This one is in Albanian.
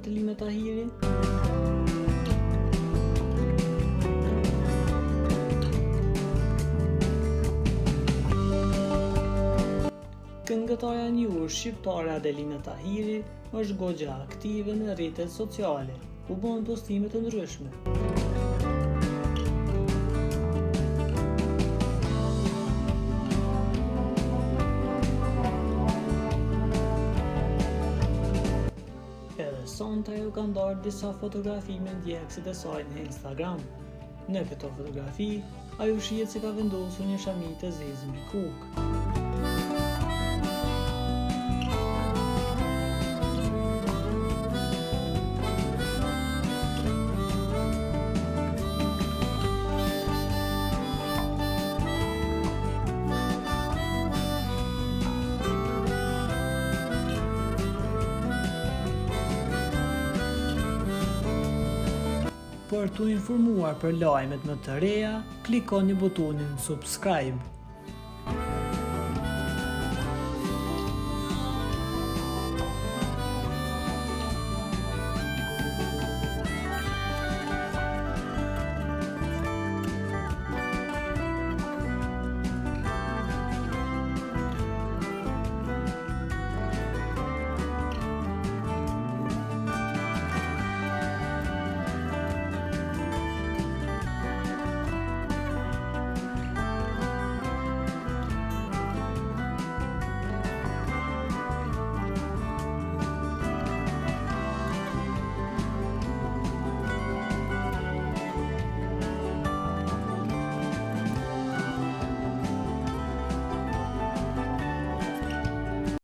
të Lina Tahiri. Këngëtarja e njohur shqiptare Adelina Tahiri është goxha aktive në rrjetet sociale, ku bën postime të ndryshme. Edhe sonte ajo ka ndarë disa fotografi me ndjekësit e saj në Instagram. Në këto fotografi, ajo shihet se ka vendosur një shami të zezë mbi kukë. Për t'u informuar për lajmet më të reja, klikoni butonin subscribe.